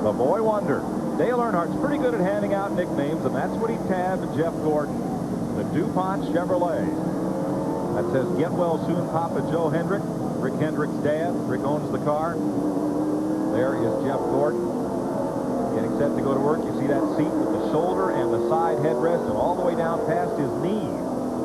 the boy wonder. Dale Earnhardt's pretty good at handing out nicknames, and that's what he tabbed Jeff Gordon, the DuPont Chevrolet. That says, "Get well soon, Papa Joe Hendrick." Rick Hendrick's dad. Rick owns the car. There is Jeff Gordon getting set to go to work. You see that seat with the shoulder and the side headrest, and all the way down past his knee.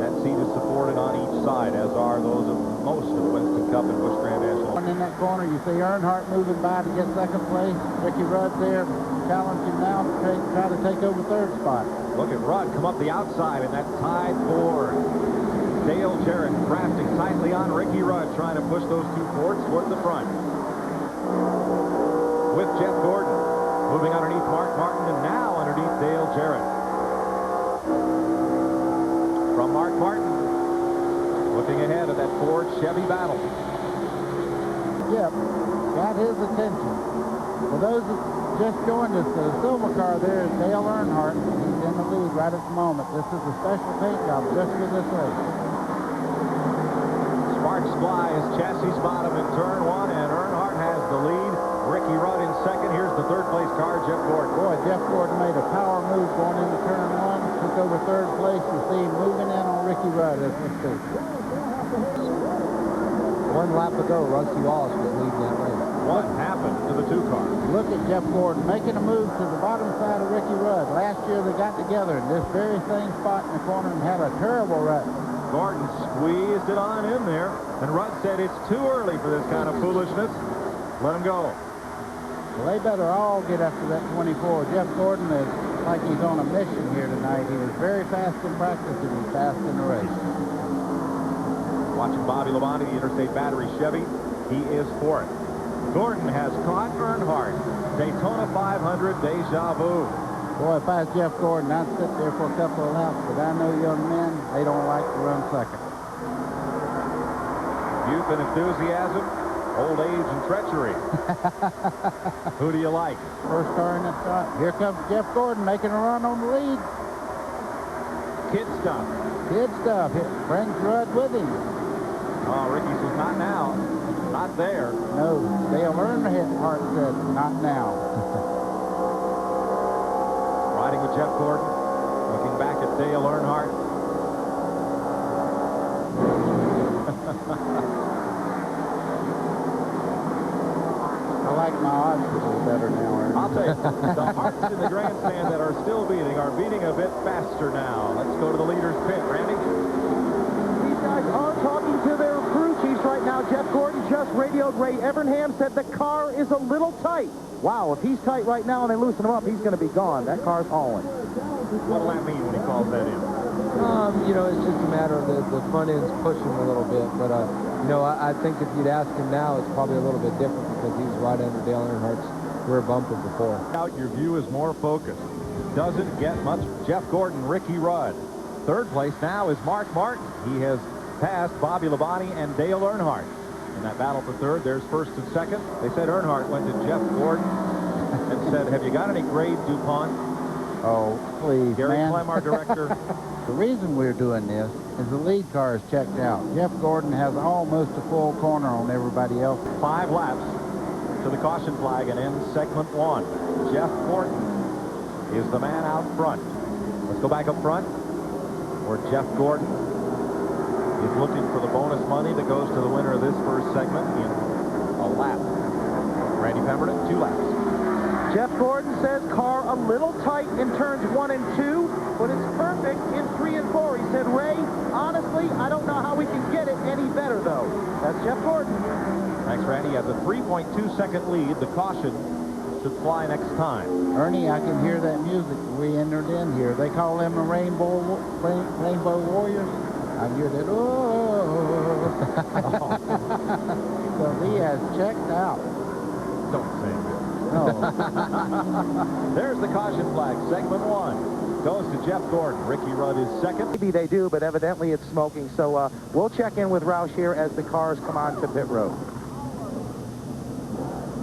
That seat is supported on each side, as are those of most of the Winston Cup and Busch Grand National. In that corner, you see Earnhardt moving by to get second place. Ricky Rudd there challenging now to try to take over third spot. Look at Rudd come up the outside in that tied for Dale Jarrett, drafting tightly on Ricky Rudd, trying to push those two Fords toward the front. With Jeff Gordon moving underneath Mark Martin and now underneath Dale Jarrett. From Mark Martin, looking ahead of that Ford Chevy battle. Yep, got his attention. For those that just joined us, the silver car there is Dale Earnhardt. He's in the lead right at the moment. This is a special paint job just for this race. Sparks fly as chassis bottom in turn one, and Earnhardt has the lead. Ricky Rudd in second. Here's the third place car, Jeff Gordon. Boy, Jeff Gordon made a power move going into turn one. Took over third place. You see him moving in on Ricky Rudd as we speak. One lap ago, Rusty Wallace was leading that race. What happened to the two cars? Look at Jeff Gordon making a move to the bottom side of Ricky Rudd. Last year they got together in this very same spot in the corner and had a terrible wreck. Gordon squeezed it on in there, and Rudd said it's too early for this kind of foolishness. Let him go. Well, they better all get up to that 24. Jeff Gordon is like he's on a mission here tonight. He was very fast in practice and he's fast in the race. Watching Bobby Labonte, the Interstate Battery Chevy. He is fourth. Gordon has caught Earnhardt. Daytona 500 deja vu. Boy, if I was Jeff Gordon, I'd sit there for a couple of laps, but I know young men, they don't like to run second. Youth and enthusiasm, old age and treachery. Who do you like? First car in that spot. Here comes Jeff Gordon making a run on the lead. Kid stuff. Kid stuff. It brings Rudd with him. Oh, Ricky says not now. Not there. No, Dale Earnhardt said not now. Riding with Jeff Gordon. Looking back at Dale Earnhardt. I like my odds a little better now, Aaron. I'll tell you, the hearts in the grandstand that are still beating are beating a bit faster now. Let's go to the leader's pit. Randy? These guys are talking to their crew chiefs right now. Jeff Gordon just radioed Ray Evernham, said the car is a little tight. Wow, if he's tight right now and they loosen him up, he's going to be gone. That car's hauling. What'll that mean when he calls that in? You know, it's just a matter of the front end's pushing a little bit. But, you know, I think if you'd ask him now, it's probably a little bit different because he was right under Dale Earnhardt's rear bumper before. Out, your view is more focused. Doesn't get much. Jeff Gordon, Ricky Rudd. Third place now is Mark Martin. He has passed Bobby Labonte and Dale Earnhardt. In that battle for third, there's first and second. They said Earnhardt went to Jeff Gordon and said, "Have you got any grade DuPont?" Oh, please, Gary man. Clem, our director. The reason we're doing this is the lead car is checked out. Jeff Gordon has almost a full corner on everybody else. 5 laps to the caution flag and ends segment 1. Jeff Gordon is the man out front. Let's go back up front where Jeff Gordon is looking for the bonus money that goes to the winner of this first segment in a lap. Randy Pemberton, 2 laps. Jeff Gordon says car a little tight in turns 1 and 2, but it's perfect in 3 and 4. He said, Ray, honestly, I don't know how we can get it any better, though. That's Jeff Gordon. Thanks, Randy. He has a 3.2-second lead. The caution should fly next time. Ernie, I can hear that music we entered in here. They call them the Rainbow Warriors. I hear that, oh. So he has checked out. Don't say that. No. There's the caution flag. Segment 1 goes to Jeff Gordon. Ricky Rudd is second. Maybe they do, but evidently it's smoking. So we'll check in with Roush here as the cars come on to pit road.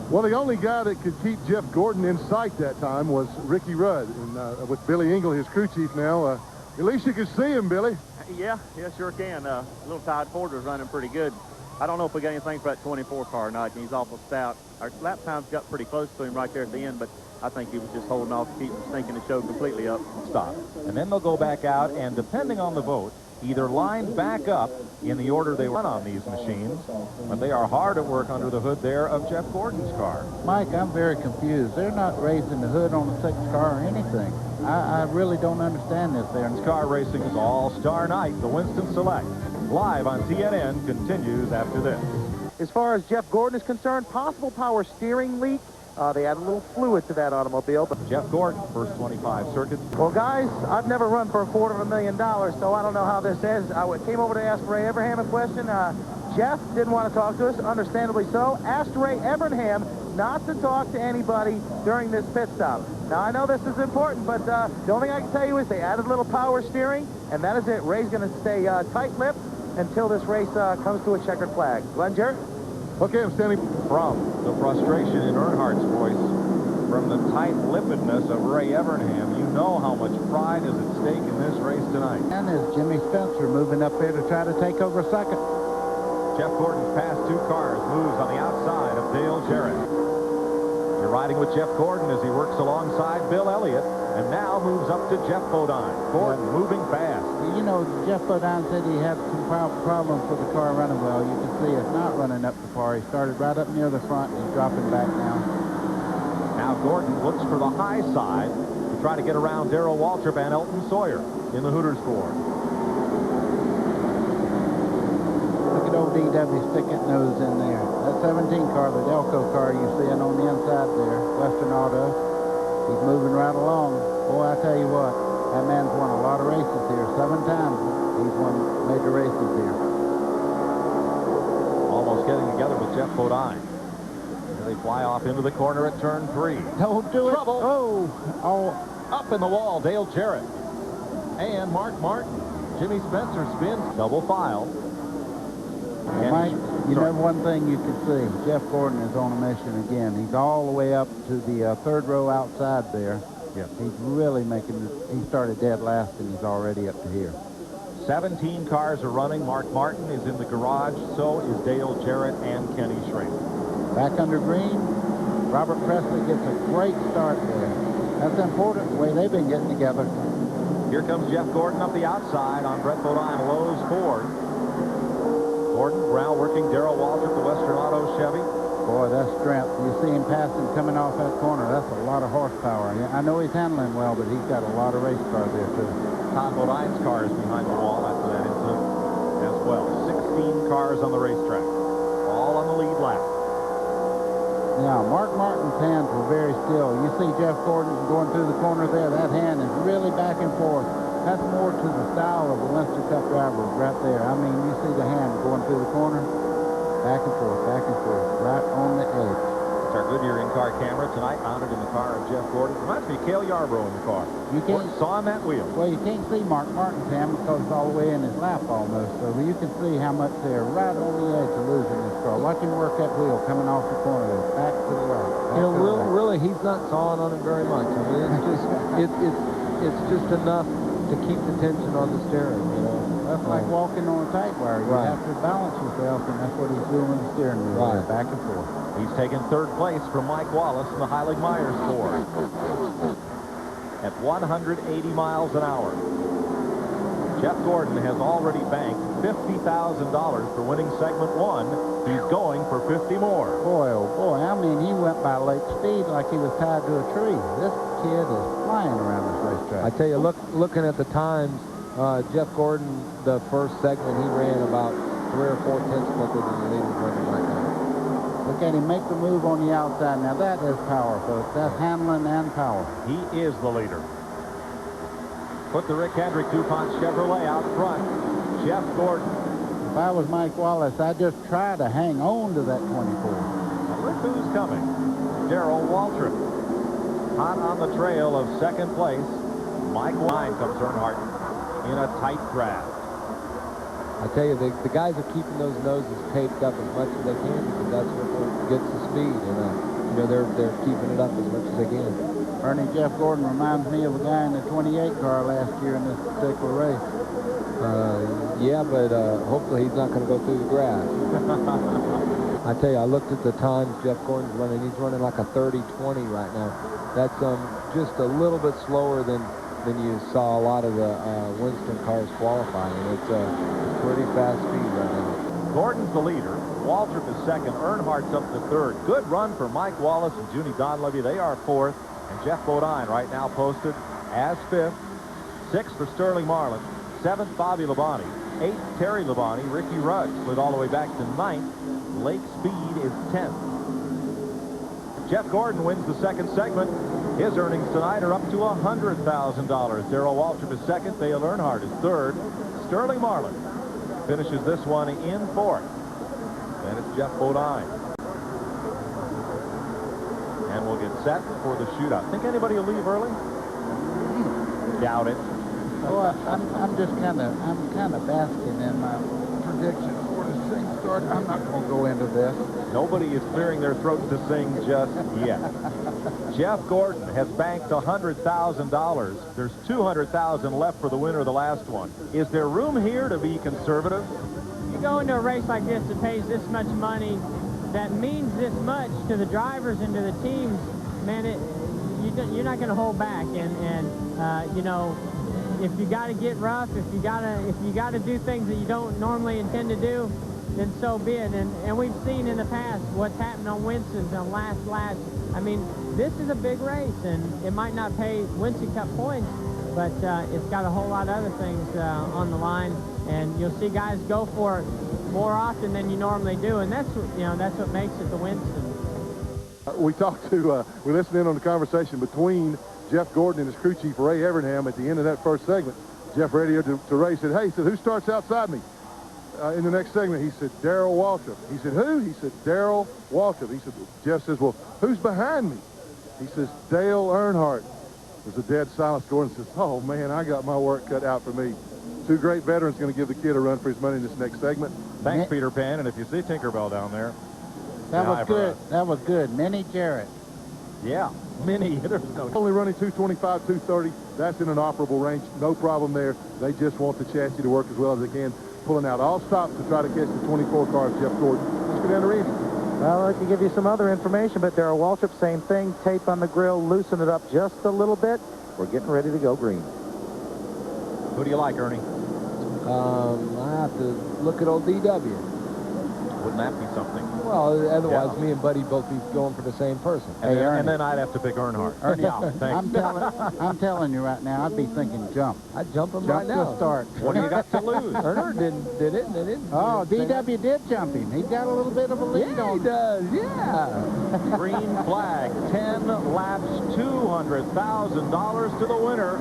Well, the only guy that could keep Jeff Gordon in sight that time was Ricky Rudd. And with Billy Engle, his crew chief now, at least you could see him, Billy. Yeah, sure can. Little Tide Ford was running pretty good. I don't know if we got anything for that 24 car or not. He's awful stout. Our lap times got pretty close to him right there at the end, but I think he was just holding off to keep from stinking the show completely up. Stop. And then they'll go back out, and depending on the vote, either line back up in the order they run on these machines, but they are hard at work under the hood there of Jeff Gordon's car. Mike, I'm very confused. They're not raising the hood on the 6th car or anything. I really don't understand this there. Car Racing's All-Star Night, the Winston Select, live on TNN, continues after this. As far as Jeff Gordon is concerned, possible power steering leak. They add a little fluid to that automobile. But Jeff Gordon, first 25 circuits. well, guys, I've never run for $250,000, so I don't know how this is. I came over to ask Ray Evernham a question. Jeff didn't want to talk to us, understandably so. Asked Ray Evernham not to talk to anybody during this pit stop. Now, I know this is important, but the only thing I can tell you is they added a little power steering, and that is it. Ray's going to stay tight-lipped until this race comes to a checkered flag. Glenn Jarrett? Okay, I'm standing. From the frustration in Earnhardt's voice, from the tight-lippedness of Ray Evernham, you know how much pride is at stake in this race tonight. And is Jimmy Spencer moving up there to try to take over second. Jeff Gordon's past 2 cars, moves on the outside of Dale Jarrett. You're riding with Jeff Gordon as he works alongside Bill Elliott, and now moves up to Jeff Bodine. Gordon moving fast. You know, Jeff Bodine said he had some problems with the car running well. You can see it's not running up the par. He started right up near the front, and he's dropping back now. Now Gordon looks for the high side to try to get around Darrell Waltrip and Elton Sawyer in the Hooters Ford. Look at old DW sticking nose in there. That 17 car, the Delco car you seeing on the inside there, Western Auto, he's moving right along. Boy, I tell you what, that man's won a lot of races here. 7 times he's won major races here. Almost getting together with Jeff Bodine. They fly off into the corner at turn 3. Don't do it. Trouble. Oh. Up in the wall, Dale Jarrett. And Mark Martin. Jimmy Spencer spins double file. Mike, you know one thing you can see. Jeff Gordon is on a mission again. He's all the way up to the 3rd row outside there. Yes. He's really making it. He started dead last, and he's already up to here. 17 cars are running. Mark Martin is in the garage. So is Dale Jarrett and Kenny Schrader. Back under green, Robert Presley gets a great start there. That's important, the way they've been getting together. Here comes Jeff Gordon up the outside on Brett Bodine, Lowe's Ford. Gordon, ground working Darrell Waltrip, the Western Auto Chevy. Boy, that's strength. You see him passing, coming off that corner. That's a lot of horsepower. I know he's handling well, but he's got a lot of race car there, too. Todd Bodine's car is behind the wall after that incident as well. 16 cars on the racetrack, all on the lead lap. Now, Mark Martin's hands were very still. You see Jeff Gordon going through the corner there. That hand is really back and forth. That's more to the style of the Leinster Cup drivers right there. I mean, you see the hand going through the corner, back and forth, right on the edge. It's our Goodyear in-car camera tonight, mounted in the car of Jeff Gordon. Reminds me of Cale Yarborough in the car. You can't saw him that wheel. Well, you can't see Mark Martin's hand because it's all the way in his lap almost. So you can see how much they're right on the edge of losing this car. Watch him work that wheel coming off the corner there, back to the right. You know, really, he's not sawing on it very much. I mean, it's just enough to keep the tension on the steering. You know, that's like walking on a tight wire. You have to balance yourself, and that's what he's doing with the steering wheel, there, back and forth. He's taken 3rd place from Mike Wallace in the Heilig Myers Ford at 180 miles an hour. Jeff Gordon has already banked $50,000 for winning segment 1. He's going for 50 more. Boy, oh boy, I mean, he went by lake speed like he was tied to a tree. This kid is flying around this racetrack. I tell you, looking at the times, Jeff Gordon, the first segment, he ran about 3 or 4 tenths quicker than the leaders running right now. Look at him make the move on the outside. Now that is power, folks. That's handling and power. He is the leader. Put the Rick Hendrick DuPont Chevrolet out front. Jeff Gordon. If I was Mike Wallace, I'd just try to hang on to that 24. Now look who's coming. Darrell Waltrip. Hot on the trail of 2nd place. Mike Wine comes Earnhardt in a tight draft. I tell you, the guys are keeping those noses taped up as much as they can because that's what gets the speed, and you know they're keeping it up as much as they can. Ernie, Jeff Gordon reminds me of a guy in the 28 car last year in this particular race. Yeah, but hopefully he's not going to go through the grass. I tell you, I looked at the times Jeff Gordon's running. He's running like a 30-20 right now. That's just a little bit slower than you saw a lot of the Winston cars qualifying. It's a pretty fast speed right now. Gordon's the leader. Waltrip is second. Earnhardt's up to third. Good run for Mike Wallace and Junie Donlevy. They are fourth. And Jeff Bodine right now posted as fifth. Sixth for Sterling Marlin. Seventh, Bobby Labonte. Eighth, Terry Labonte. Ricky Rudd slid all the way back to ninth. Lake Speed is 10th. Jeff Gordon wins the second segment. His earnings tonight are up to $100,000. Darrell Waltrip is second. Dale Earnhardt is third. Sterling Marlin finishes this one in fourth. Then it's Jeff Bodine. And we'll get set for the shootout. Think anybody will leave early? Doubt it. Well, I'm kind of basking in my prediction for the thing start. I'm not going to go into this. Nobody is clearing their throats to sing just yet. Jeff Gordon has banked $100,000. There's $200,000 left for the winner of the last one. Is there room here to be conservative? You go into a race like this that pays this much money, that means this much to the drivers and to the teams, man, you're not going to hold back. And you know, if you got to get rough, if you got to do things that you don't normally intend to do, then so be it. And we've seen in the past what's happened on Winston's on last laps. I mean, this is a big race, and it might not pay Winston Cup points, but it's got a whole lot of other things on the line, and you'll see guys go for it more often than you normally do, and that's what makes it the Winston. We talked to, we listened in on the conversation between Jeff Gordon and his crew chief, Ray Evernham, at the end of that first segment. Jeff radioed to Ray, said, hey, he said, who starts outside me? In the next segment, he said, Darrell Waltrip. He said, who? He said, Darrell Waltrip. He said, Jeff says, well, who's behind me? He says, Dale Earnhardt. There's a dead silence. Gordon says, oh, man, I got my work cut out for me. Two great veterans going to give the kid a run for his money in this next segment. Thanks, Peter Pan. And if you see Tinkerbell down there, that was good. That was good. Minnie Jarrett. Yeah, Minnie. There's no... Only running 225, 230. That's in an operable range. No problem there. They just want the chassis to work as well as they can. Pulling out all stops to try to catch the 24 car of Jeff Gordon. Let's go down to Randy. Well, I'd like to give you some other information, but Darrell Waltrip, same thing. Tape on the grill, loosen it up just a little bit. We're getting ready to go green. Who do you like, Ernie? I have to look at old DW. Wouldn't that be something? Well, otherwise me and Buddy both be going for the same person. And then I'd have to pick Earnhardt. Ernie, Thanks. I'm telling you right now, I'd be thinking jump. I'd jump him Jump right now. to start. What do you got to lose? Earnhardt did it, and they didn't. Oh, DW did jump him. He's got a little bit of a lead Yeah, on he does. Yeah. Green flag, 10 laps, $200,000 to the winner.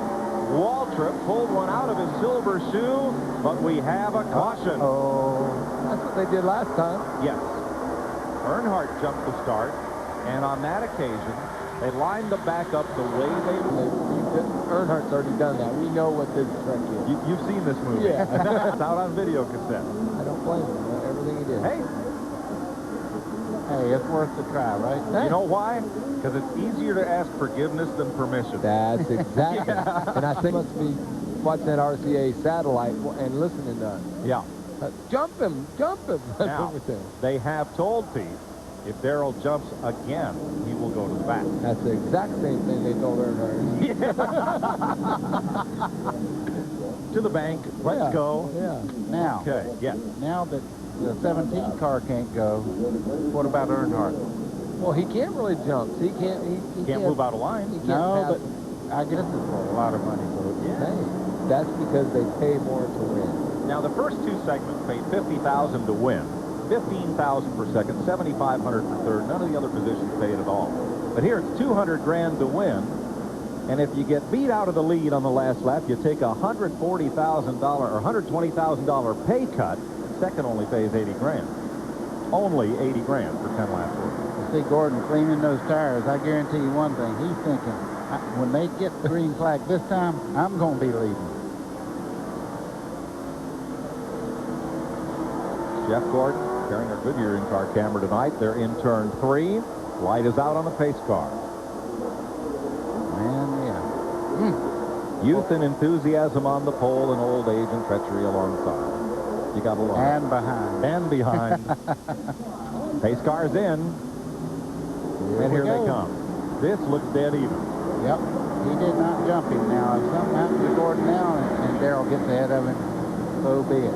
Waltrip pulled one out of his silver shoe, but we have a caution. Oh, that's what they did last time. Yes. Earnhardt jumped the start, and on that occasion, they lined the back up the way they... Earnhardt's already done that. We know what this trick is. You've seen this movie. Yeah. It's out on video cassette. I don't blame him. Everything he did. Hey, Hey, it's worth the try, right? you know why? Because it's easier to ask forgiveness than permission. That's exactly. And I think must be watching that RCA satellite and listening to us. Yeah. Jump him. That's Now, what we're saying. they have told Pete, if Darrell jumps again, he will go to the back. That's the exact same thing they told Earnhardt. To the bank. Let's go. Yeah. Now, Okay, yes. now that the 17 car can't go, what about Earnhardt? Well, he can't really jump. He can't. He Can't move out of line. He can't No, pass. but I guess it's for a lot of money for it. Hey, that's because they pay more to win. Now, the first two segments paid $50,000 to win, $15,000 per second, $7,500 per third. None of the other positions paid at all. But here it's $200,000 to win, and if you get beat out of the lead on the last lap, you take a $140,000 or $120,000 pay cut. Second only pays $80,000. Only $80,000 for 10 laps worth. See Gordon cleaning those tires. I guarantee you one thing. He's thinking, when they get the green flag this time, I'm going to be leading. Jeff Gordon carrying a Goodyear in-car camera tonight. They're in turn 3. Light is out on the pace car. Man, yeah. Youth and enthusiasm on the pole, and old age and treachery alongside. You got to love it. And behind. And behind. Pace car's in. And here they come. This looks dead even. Yep. He did not jump him. Now, if something happens to Gordon now and Darrell gets ahead of him, so be it.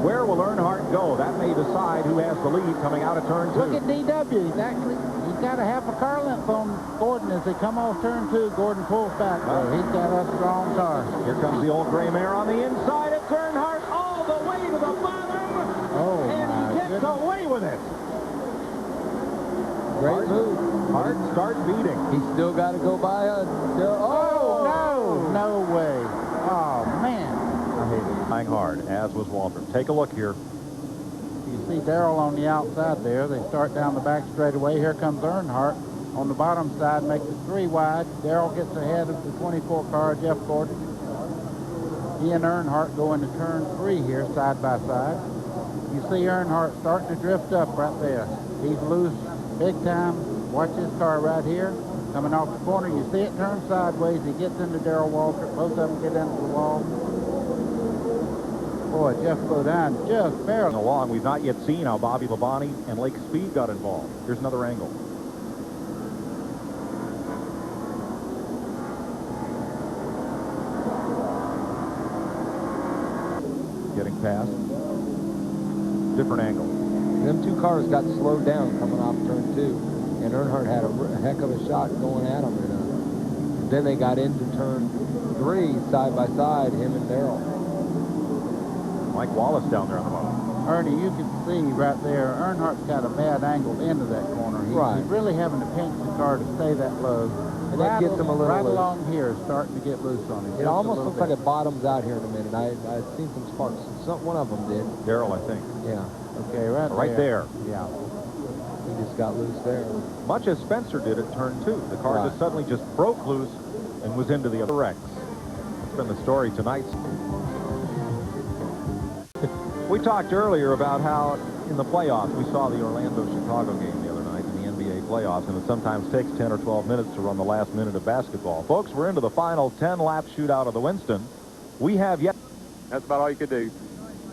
Where will Earnhardt go? That may decide who has the lead coming out of turn 2. Look at DW. He's got a half a car length on Gordon as they come off turn 2. Gordon pulls back. So he's got a strong car. Here comes the old gray mare on the inside. It's Earnhardt all the way to the bottom. Oh, and he gets away with it. Great move. Hart start beating. He's still got to go by a... Oh, no. No way. Oh, man. I hate it. Flying hard, as was Walter. Take a look here. You see Darrell on the outside there. They start down the back straightaway. Here comes Earnhardt on the bottom side, makes it 3 wide. Darrell gets ahead of the 24 car, Jeff Gordon. He and Earnhardt go into turn 3 here, side by side. You see Earnhardt starting to drift up right there. He's loose big time. Watch his car right here. Coming off the corner, you see it turn sideways. He gets into Darrell Walter. Both of them get into the wall. Boy, Jeff Godin just barely along. We've not yet seen how Bobby Labonte and Lake Speed got involved. Here's another angle. Getting past. Different angle. Them 2 cars got slowed down coming off turn 2. And Earnhardt had a heck of a shot going at him. And then they got into turn 3 side by side, him and Darrell. Mike Wallace down there on the bottom. Ernie, you can see right there, Earnhardt's got a bad angle into that corner. He's really having to pinch the car to stay that low. And that gets him a little right loose. along here, starting to get loose on him. It almost looks like it bottoms out here in a minute. I've seen some sparks. One of them did. Darrell, I think. Yeah. Okay, right there. Yeah. He just got loose there. Much as Spencer did at turn 2. The car just suddenly just broke loose and was into the other wrecks. That's been the story tonight. We talked earlier about how in the playoffs, we saw the Orlando-Chicago game the other night in the NBA playoffs, and it sometimes takes 10 or 12 minutes to run the last minute of basketball. Folks, we're into the final 10-lap shootout of the Winston. We have yet... That's about all you could do.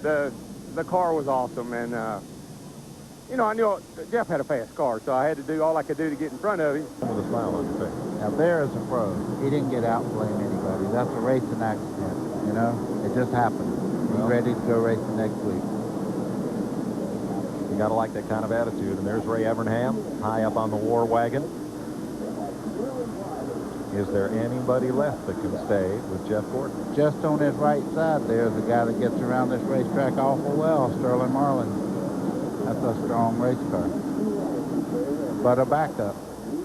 The car was awesome, and, you know, I knew Jeff had a fast car, so I had to do all I could do to get in front of him. With a smile on your face. Now, there is a pro. He didn't get out and blame anybody. That's a racing accident, you know? It just happened. He's ready to go racing next week. You got to like that kind of attitude. And there's Ray Evernham, high up on the war wagon. Is there anybody left that can stay with Jeff Gordon? Just on his right side, there's a guy that gets around this racetrack awful well, Sterling Marlin. That's a strong race car. But a backup.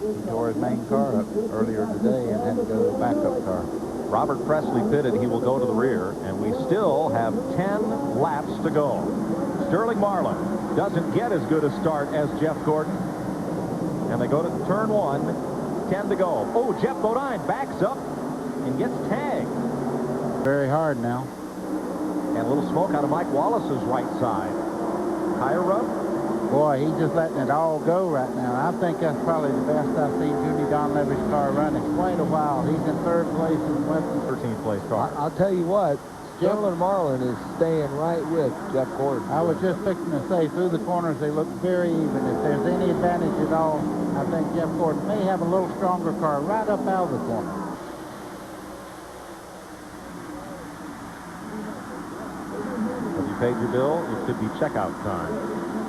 He tore his main car up earlier today and had to go to a backup car. Robert Presley pitted. He will go to the rear, and we still have 10 laps to go. Sterling Marlin doesn't get as good a start as Jeff Gordon. And they go to turn 1, 10 to go. Oh, Jeff Bodine backs up and gets tagged. Very hard now. And a little smoke out of Mike Wallace's right side. Tire rub? Boy, he's just letting it all go right now. I think that's probably the best I've seen Judy Donlevy's car run in quite a while. He's in 3rd place in Winston. 13th place car. I'll tell you what, Sterling Marlin is staying right with Jeff Gordon. I was just fixing to say, through the corners, they look very even. If there's any advantage at all, I think Jeff Gordon may have a little stronger car right up out of the corner. Have you paid your bill? It could be checkout time.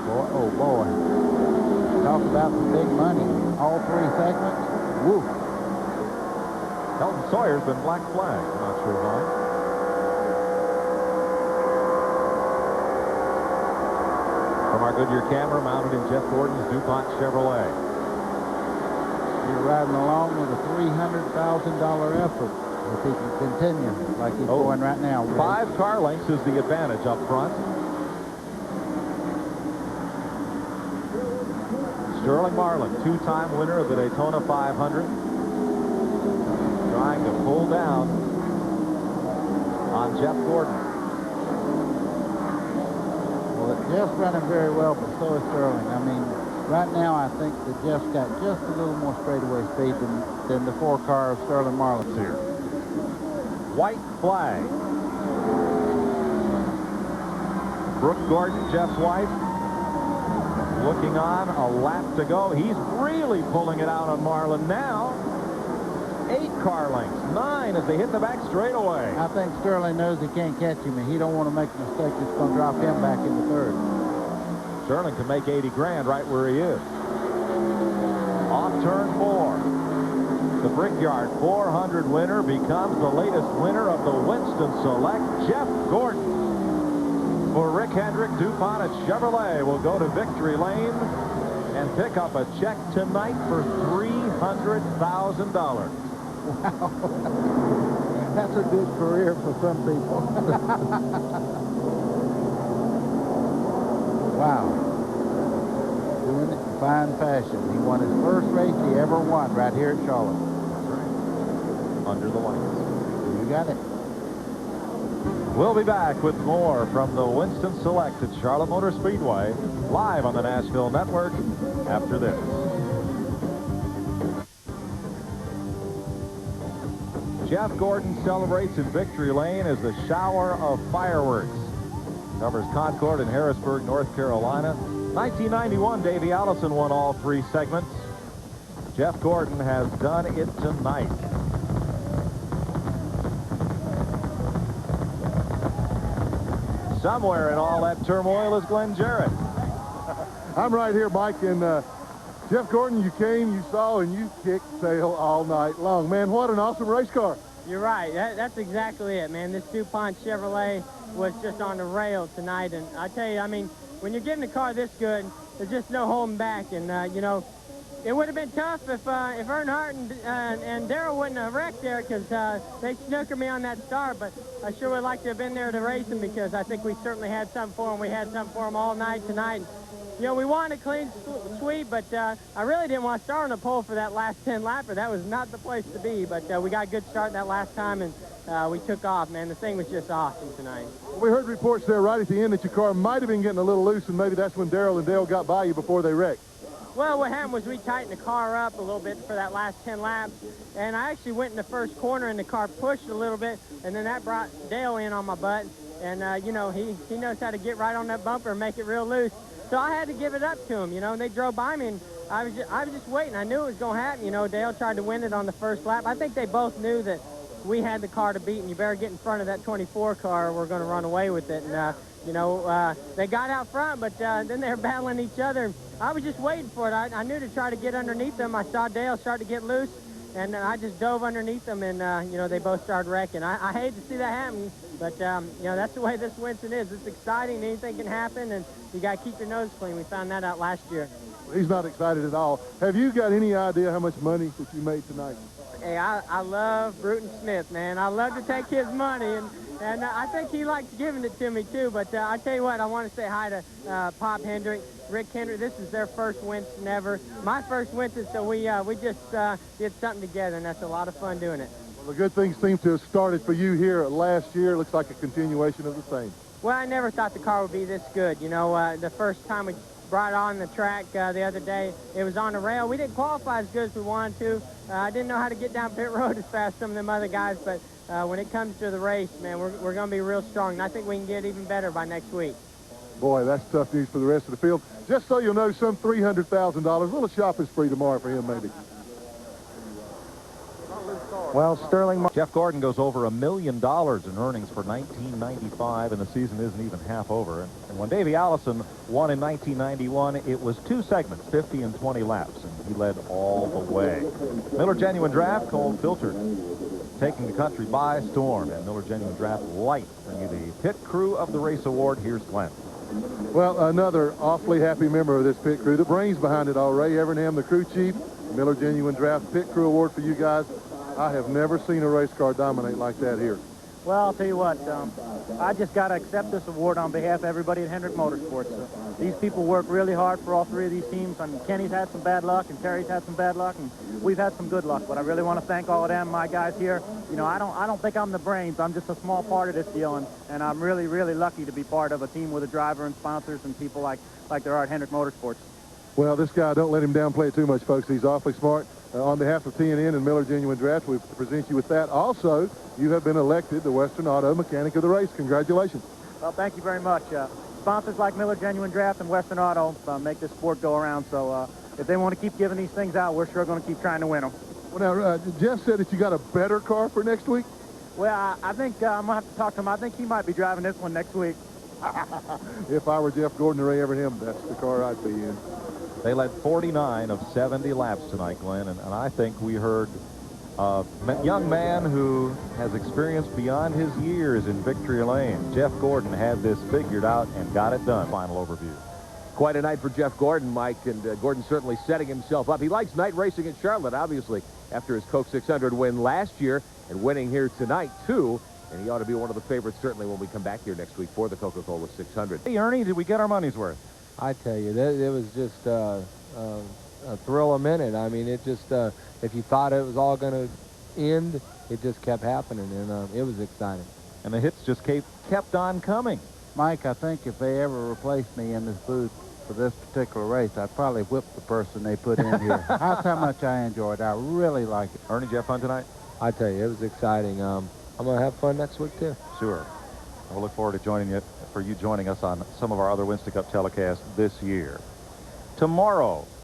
Boy, oh boy. Talk about some big money. All 3 segments. Woo. Elton Sawyer's been black flagged. I'm not sure why. From our Goodyear camera mounted in Jeff Gordon's DuPont Chevrolet. You're riding along with a $300,000 effort if he can continue like he's going right now. 5 car lengths is the advantage up front. Sterling Marlin, 2-time winner of the Daytona 500. Trying to pull down on Jeff Gordon. Well, Jeff's running very well, but so is Sterling. I mean, right now I think that Jeff's got just a little more straightaway speed than the 4 car of Sterling Marlin's here. white flag. Brooke Gordon, Jeff's wife, looking on, a lap to go. He's really pulling it out on Marlin now. 8 car lengths, 9 as they hit the back straightaway. I think Sterling knows he can't catch him, and he don't want to make a mistake that's going to drop him back into third. Sterling can make 80 grand right where he is. Off turn 4. The Brickyard 400 winner becomes the latest winner of the Winston Select. Jeff Gordon for Rick Hendrick. DuPont at Chevrolet will go to Victory Lane and pick up a check tonight for $300,000. Wow. That's a good career for some people. Wow. Doing it in fine fashion. He won his first race he ever won right here at Charlotte. That's right. Under the lights. You got it. We'll be back with more from the Winston Select at Charlotte Motor Speedway, live on the Nashville Network after this. Jeff Gordon celebrates in Victory Lane as the shower of fireworks. Covers Concord and Harrisburg, North Carolina. 1991, Davey Allison won all 3 segments. Jeff Gordon has done it tonight. Somewhere in all that turmoil is Glenn Jarrett. I'm right here, Mike, and Jeff Gordon, you came, you saw, and you kicked tail all night long. Man, what an awesome race car. You're right. That's exactly it, man. This DuPont Chevrolet was just on the rail tonight. And I tell you, I mean, when you're getting a car this good, there's just no holding back. And, you know, it would have been tough if Earnhardt and Darrell wouldn't have wrecked there because they snookered me on that start. But I sure would like to have been there to race him because I think we certainly had something for him. We had something for him all night tonight. You know, we wanted a clean sweep, but I really didn't want to start on the pole for that last 10 lapper. That was not the place to be, but we got a good start that last time, and we took off, man. The thing was just awesome tonight. We heard reports there right at the end that your car might have been getting a little loose, and maybe that's when Darrell and Dale got by you before they wrecked. Well, what happened was we tightened the car up a little bit for that last 10 laps, and I actually went in the first corner, and the car pushed a little bit, and then that brought Dale in on my butt, and, you know, he knows how to get right on that bumper and make it real loose. So I had to give it up to him, you know, and they drove by me, and I was just waiting. I knew it was going to happen. You know, Dale tried to win it on the first lap. I think they both knew that we had the car to beat, and you better get in front of that 24 car or we're going to run away with it. And, you know, they got out front, but then they were battling each other. I was just waiting for it. I knew to try to get underneath them. I saw Dale start to get loose, and I just dove underneath them, and, you know, they both started wrecking. I hate to see that happen, but, you know, that's the way this Winston is. It's exciting. Anything can happen, and you got to keep your nose clean. We found that out last year. He's not excited at all. Have you got any idea how much money that you made tonight? Hey, I love Bruton Smith, man. I love to take his money, and I think he likes giving it to me, too. But I tell you what, I want to say hi to Pop Hendrick, Rick Hendrick. This is their first Winston ever. My first Winston, so we just did something together, and that's a lot of fun doing it. Well, the good things seem to have started for you here last year. Looks like a continuation of the same. Well, I never thought the car would be this good. You know, the first time we brought it on the track the other day, it was on the rail. We didn't qualify as good as we wanted to. I didn't know how to get down pit road as fast as some of them other guys, but when it comes to the race, man, we're going to be real strong, and I think we can get even better by next week. Boy, that's tough news for the rest of the field. Just so you'll know, some $300,000. A little shopping spree tomorrow for him, maybe. Well, Sterling... Jeff Gordon goes over $1 million in earnings for 1995, and the season isn't even half over. And when Davey Allison won in 1991, it was 2 segments, 50 and 20 laps, and he led all the way. Miller Genuine Draft, cold filtered, taking the country by storm. And Miller Genuine Draft Light bring you the Pit Crew of the Race Award. Here's Glenn. Well, another awfully happy member of this pit crew. The brains behind it all, Ray Evernham, the crew chief. Miller Genuine Draft Pit Crew Award for you guys. I have never seen a race car dominate like that here. Well, I'll tell you what, I just got to accept this award on behalf of everybody at Hendrick Motorsports. These people work really hard for all 3 of these teams, and Kenny's had some bad luck, and Terry's had some bad luck, and we've had some good luck. But I really want to thank all of them, my guys here. You know, I don't think I'm the brains. I'm just a small part of this deal, and I'm really, really lucky to be part of a team with a driver and sponsors and people like there are at Hendrick Motorsports. Well, this guy, don't let him downplay it too much, folks. He's awfully smart. on behalf of TNN and Miller Genuine Draft, we present you with that. Also, you have been elected the Western Auto Mechanic of the Race. Congratulations. Well, thank you very much. Sponsors like Miller Genuine Draft and Western Auto make this sport go around. So if they want to keep giving these things out, we're sure going to keep trying to win them. Well, now, Jeff said that you got a better car for next week. Well, I think I'm going to have to talk to him. I think he might be driving this one next week. If I were Jeff Gordon or Ray Evernham, that's the car I'd be in. They led 49 of 70 laps tonight, Glenn, and I think we heard a young man who has experience beyond his years in victory lane. Jeff Gordon had this figured out and got it done. Final overview. Quite a night for Jeff Gordon, Mike, and Gordon certainly setting himself up. He likes night racing at Charlotte, obviously, after his Coke 600 win last year and winning here tonight, too. And he ought to be one of the favorites, certainly, when we come back here next week for the Coca-Cola 600. Hey, Ernie, did we get our money's worth? I tell you, it was just a thrill a minute. I mean, it just, if you thought it was all going to end, it just kept happening, and it was exciting. And the hits just kept on coming. Mike, I think if they ever replaced me in this booth for this particular race, I'd probably whip the person they put in here. That's how much I enjoyed it. I really like it. Ernie, did you have fun tonight? I tell you, it was exciting. I'm going to have fun next week, too. Sure. We'll look forward to joining us on some of our other Winston Cup telecasts this year. Tomorrow,